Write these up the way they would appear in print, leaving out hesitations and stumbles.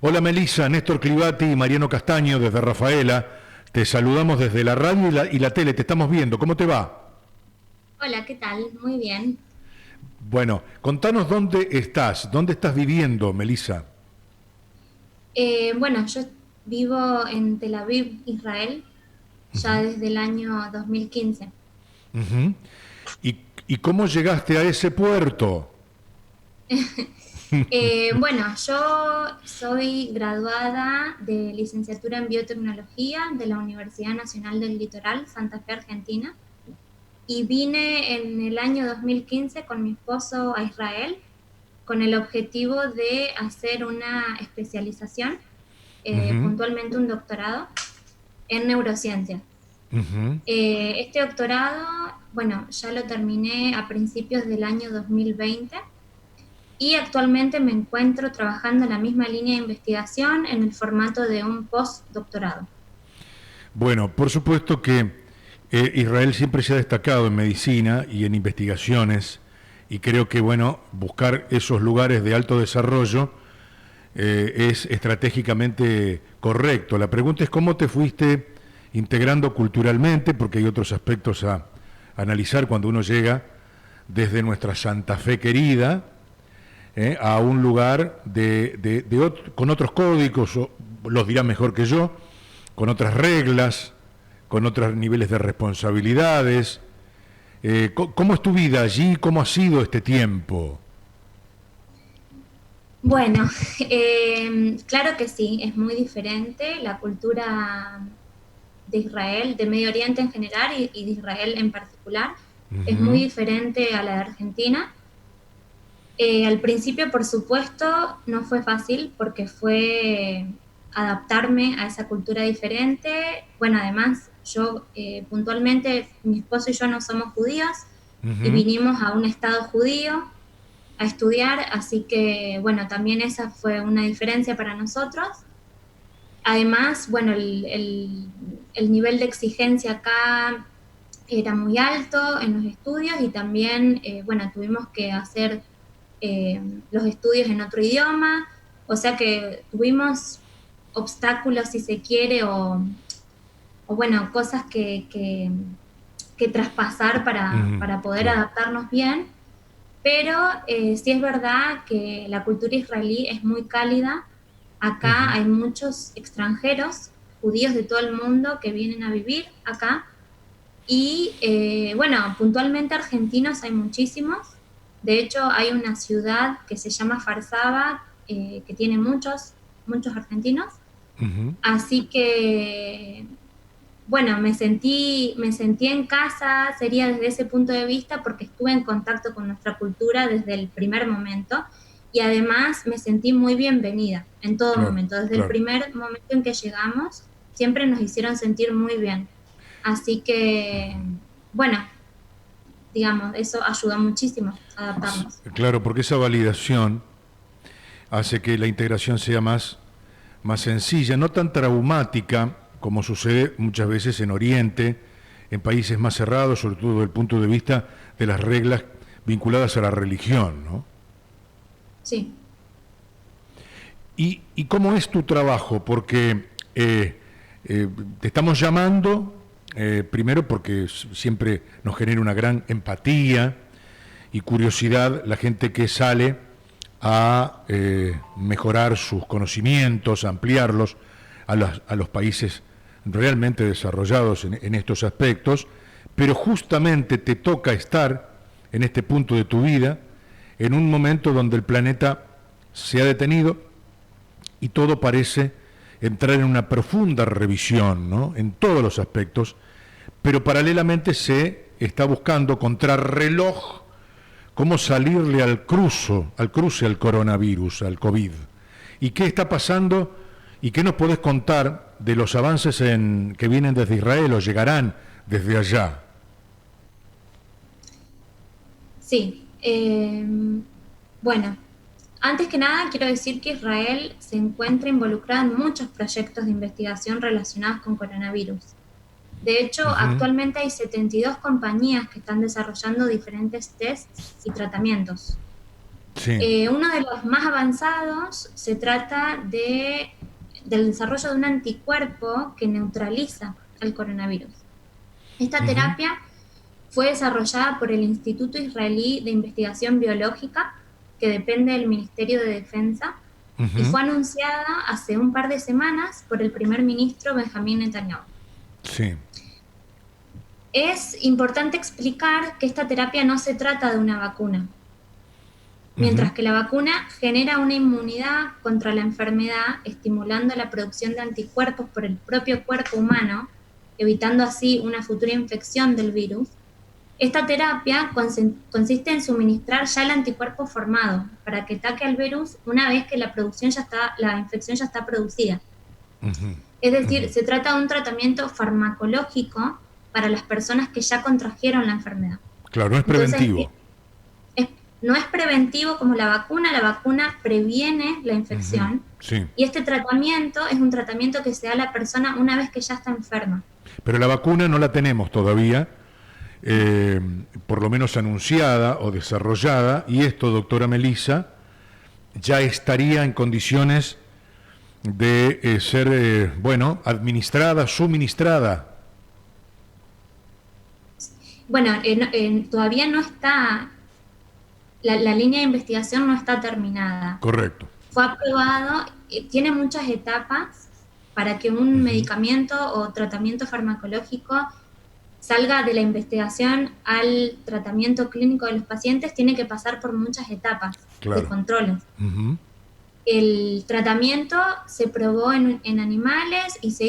Hola Melissa, Néstor Clivati y Mariano Castaño desde Rafaela. Te saludamos desde la radio y la tele, te estamos viendo. ¿Cómo te va? Hola, ¿qué tal? Muy bien. Bueno, contanos dónde estás viviendo, Melissa. Bueno, yo vivo en Tel Aviv, Israel, ya desde el año 2015. Ujú. ¿Y cómo llegaste a ese puerto? Bueno, yo soy graduada de licenciatura en biotecnología de la Universidad Nacional del Litoral, Santa Fe, Argentina, y vine en el año 2015 con mi esposo a Israel con el objetivo de hacer una especialización, Ujú, puntualmente un doctorado en neurociencia. ujú. Este doctorado, bueno, ya lo terminé a principios del año 2020 y actualmente me encuentro trabajando en la misma línea de investigación en el formato de un postdoctorado. Bueno, por supuesto que Israel siempre se ha destacado en medicina y en investigaciones y creo que, bueno, buscar esos lugares de alto desarrollo es estratégicamente correcto. La pregunta es cómo te fuiste integrando culturalmente, porque hay otros aspectos a analizar cuando uno llega desde nuestra Santa Fe querida a un lugar con otros códigos, los dirán mejor que yo, con otras reglas, con otros niveles de responsabilidades. ¿Cómo es tu vida allí? ¿Cómo ha sido este tiempo? Bueno, claro que sí, es muy diferente la cultura de Israel, de Medio Oriente en general y de Israel en particular. Es muy Ujú, diferente a la de Argentina. Al principio, por supuesto, no fue fácil porque fue adaptarme a esa cultura diferente. Bueno, además, yo puntualmente, mi esposo y yo no somos judíos y ujú. vinimos a un estado judío a estudiar, así que, bueno, también esa fue una diferencia para nosotros. Además, bueno, el nivel de exigencia acá era muy alto en los estudios y también, bueno, tuvimos que hacer eh, los estudios en otro idioma, o sea que tuvimos obstáculos, si se quiere, o bueno, cosas que traspasar Ujú, para poder claro. adaptarnos bien, pero sí es verdad que la cultura israelí es muy cálida. Acá Ujú. hay muchos extranjeros, judíos de todo el mundo, que vienen a vivir acá y bueno, puntualmente argentinos hay muchísimos. De hecho, hay una ciudad que se llama Farsaba, que tiene muchos argentinos. Ujú. Así que, bueno, me sentí en casa, sería desde ese punto de vista, porque estuve en contacto con nuestra cultura desde el primer momento. Y además me sentí muy bienvenida en todo Claro, momento. Desde el claro. primer momento en que llegamos, siempre nos hicieron sentir muy bien. Así que, bueno, digamos, eso ayuda muchísimo a adaptarnos. Claro, porque esa validación hace que la integración sea más sencilla, no tan traumática como sucede muchas veces en Oriente, en países más cerrados, sobre todo desde el punto de vista de las reglas vinculadas a la religión, ¿no? Sí. ¿Y cómo es tu trabajo? Porque eh, te estamos llamando, primero porque siempre nos genera una gran empatía y curiosidad la gente que sale a mejorar sus conocimientos, a ampliarlos a los países realmente desarrollados en estos aspectos, pero justamente te toca estar en este punto de tu vida, en un momento donde el planeta se ha detenido y todo parece entrar en una profunda revisión, ¿no? En todos los aspectos, pero paralelamente se está buscando contrarreloj cómo salirle al cruce al coronavirus, al COVID. ¿Y qué está pasando? ¿Y qué nos podés contar de los avances que vienen desde Israel o llegarán desde allá? Sí. Bueno, antes que nada quiero decir que Israel se encuentra involucrada en muchos proyectos de investigación relacionados con coronavirus. De hecho, Ujú, actualmente hay 72 compañías que están desarrollando diferentes tests y tratamientos. Sí. Uno de los más avanzados se trata del desarrollo de un anticuerpo que neutraliza el coronavirus. Esta Ujú. terapia fue desarrollada por el Instituto Israelí de Investigación Biológica, que depende del Ministerio de Defensa, y Ujú. fue anunciada hace un par de semanas por el primer ministro Benjamín Netanyahu. Sí. Es importante explicar que esta terapia no se trata de una vacuna, Ujú. mientras que la vacuna genera una inmunidad contra la enfermedad, estimulando la producción de anticuerpos por el propio cuerpo humano, evitando así una futura infección del virus. Esta terapia consiste en suministrar ya el anticuerpo formado para que ataque al virus una vez que la infección ya está producida. Ujú. Es decir, Ujú. se trata de un tratamiento farmacológico para las personas que ya contrajeron la enfermedad. Claro, no es Entonces, preventivo. es- no es preventivo como la vacuna previene la Ujú. infección Sí. y este tratamiento es un tratamiento que se da a la persona una vez que ya está enferma. Pero la vacuna no la tenemos todavía, eh, por lo menos anunciada o desarrollada, y esto, doctora Melissa, ya estaría en condiciones de ser, bueno, administrada, suministrada. Bueno, todavía no está, la línea de investigación no está terminada. Correcto. Fue aprobado, tiene muchas etapas para que un Ujú. medicamento o tratamiento farmacológico salga de la investigación al tratamiento clínico de los pacientes, tiene que pasar por muchas etapas de Claro. controles. Ujú. El tratamiento se probó en animales y se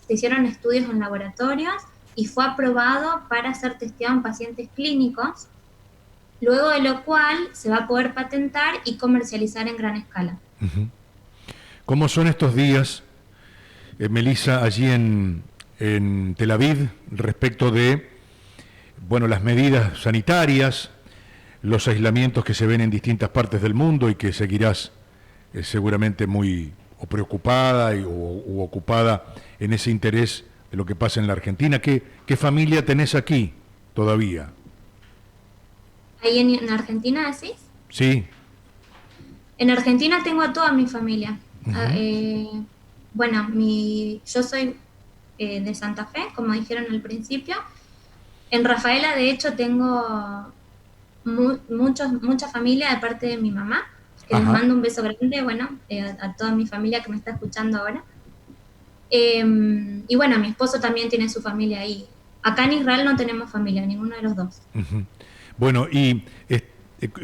hicieron estudios en laboratorios y fue aprobado para ser testeado en pacientes clínicos, luego de lo cual se va a poder patentar y comercializar en gran escala. ¿Cómo son estos días, Melissa, allí en Tel Aviv respecto de, bueno, las medidas sanitarias, los aislamientos que se ven en distintas partes del mundo y que seguirás seguramente muy o preocupada u ocupada en ese interés de lo que pasa en la Argentina? ¿Qué familia tenés aquí todavía? Ahí en Argentina, ¿decís? Sí. En Argentina tengo a toda mi familia. Ah, Ujú. bueno, yo soy de Santa Fe, como dijeron al principio. En Rafaela, de hecho, tengo mucha familia de parte de mi mamá, que les Ajá. mando un beso grande, bueno, a toda mi familia que me está escuchando ahora. Y bueno, mi esposo también tiene su familia ahí. Acá en Israel no tenemos familia, ninguno de los dos. Ujú. Bueno, ¿y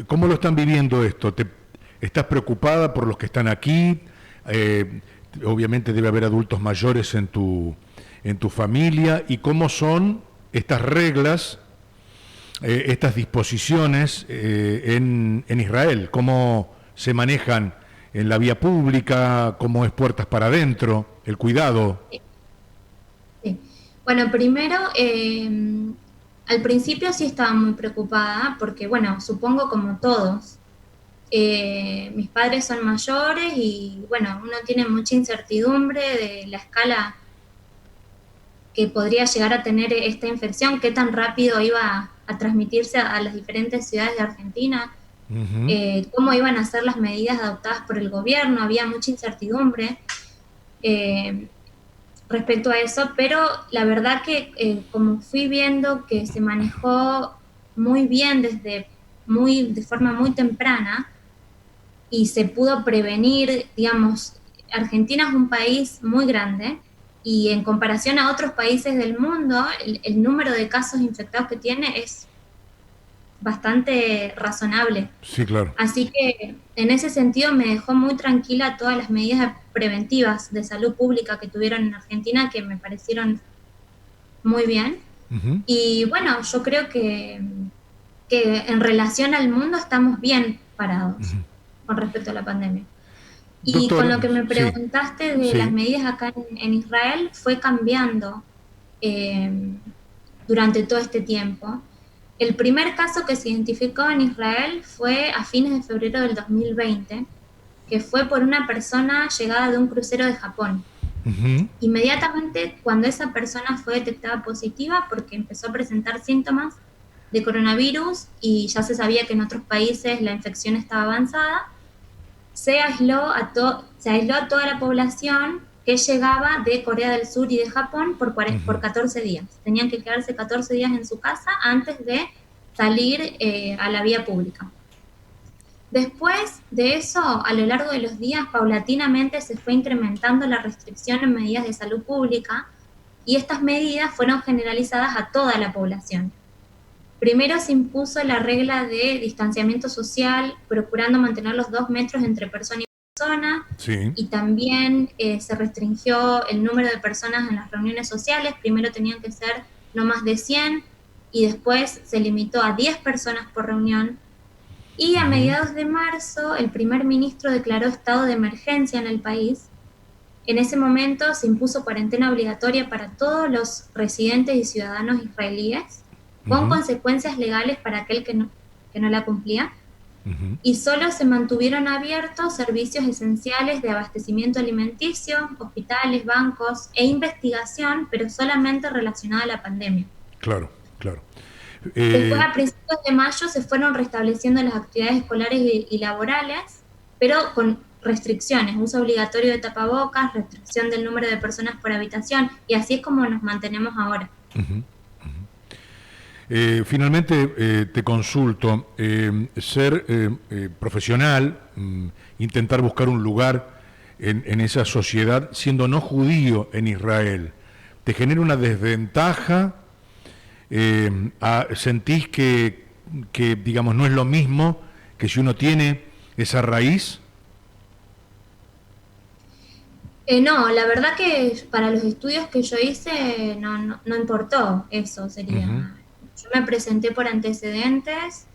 cómo lo están viviendo esto? ¿Estás preocupada por los que están aquí? Obviamente debe haber adultos mayores en tu familia. ¿Y cómo son estas reglas, estas disposiciones en Israel? ¿Cómo se manejan en la vía pública? ¿Cómo es puertas para adentro? El cuidado. Sí. Bueno, primero, al principio sí estaba muy preocupada porque, bueno, supongo como todos, mis padres son mayores y, bueno, uno tiene mucha incertidumbre de la escala que podría llegar a tener esta infección, qué tan rápido iba a transmitirse a las diferentes ciudades de Argentina, Ujú. cómo iban a ser las medidas adoptadas por el gobierno, había mucha incertidumbre. Eh, respecto a eso, pero la verdad que como fui viendo que se manejó muy bien de forma muy temprana y se pudo prevenir, digamos, Argentina es un país muy grande y en comparación a otros países del mundo, el número de casos infectados que tiene es bastante razonable. Sí, claro. Así que en ese sentido me dejó muy tranquila todas las medidas preventivas de salud pública que tuvieron en Argentina, que me parecieron muy bien. Ujú. Y bueno, yo creo que en relación al mundo estamos bien parados con respecto a la pandemia. Y con Doctor, lo que me sí, preguntaste de las sí. medidas acá en Israel, fue cambiando eh, durante todo este tiempo. El primer caso que se identificó en Israel fue a fines de febrero del 2020, que fue por una persona llegada de un crucero de Japón. Ujú. Inmediatamente, cuando esa persona fue detectada positiva, porque empezó a presentar síntomas, de coronavirus y ya se sabía que en otros países la infección estaba avanzada, se aisló a toda la población que llegaba de Corea del Sur y de Japón por 14 días. Tenían que quedarse 14 días en su casa antes de salir a la vía pública. Después de eso, a lo largo de los días, paulatinamente se fue incrementando la restricción en medidas de salud pública y estas medidas fueron generalizadas a toda la población. Primero se impuso la regla de distanciamiento social, procurando mantener los 2 metros entre persona y persona, Sí. y también se restringió el número de personas en las reuniones sociales. Primero tenían que ser no más de 100 y después se limitó a 10 personas por reunión. Y a mediados de marzo, el primer ministro declaró estado de emergencia en el país. En ese momento se impuso cuarentena obligatoria para todos los residentes y ciudadanos israelíes, con consecuencias legales para aquel que no la cumplía, y solo se mantuvieron abiertos servicios esenciales de abastecimiento alimenticio, hospitales, bancos e investigación, pero solamente relacionada a la pandemia. Claro, claro. Después, a principios de mayo, se fueron restableciendo las actividades escolares y laborales, pero con restricciones, uso obligatorio de tapabocas, restricción del número de personas por habitación, y así es como nos mantenemos ahora. Finalmente, te consulto, ser profesional, intentar buscar un lugar en esa sociedad, siendo no judío en Israel, ¿te genera una desventaja? ¿Sentís que, digamos, no es lo mismo que si uno tiene esa raíz? No, la verdad que para los estudios que yo hice no importó eso, sería. Yo me presenté por antecedentes,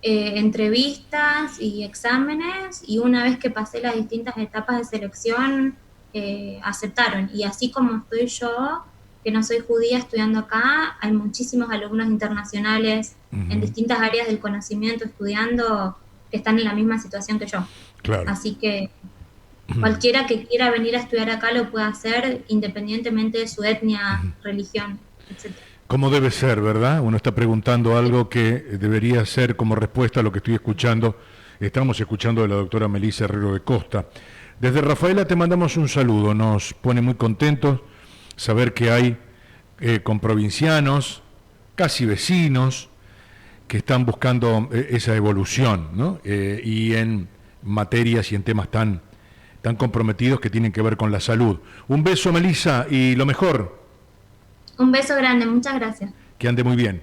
entrevistas y exámenes, y una vez que pasé las distintas etapas de selección, aceptaron. Y así como estoy yo, que no soy judía estudiando acá, hay muchísimos alumnos internacionales en distintas áreas del conocimiento estudiando que están en la misma situación que yo. Claro. Así que cualquiera que quiera venir a estudiar acá lo puede hacer independientemente de su etnia, religión, etc. Como debe ser, ¿verdad? Uno está preguntando algo que debería ser como respuesta a lo que estoy escuchando. Estamos escuchando de la doctora Melissa Herrero de Costa. Desde Rafaela te mandamos un saludo. Nos pone muy contentos saber que hay comprovincianos, casi vecinos, que están buscando esa evolución, ¿no? Y en materias y en temas tan comprometidos que tienen que ver con la salud. Un beso, Melissa, y lo mejor. Un beso grande, muchas gracias. Que ande muy bien.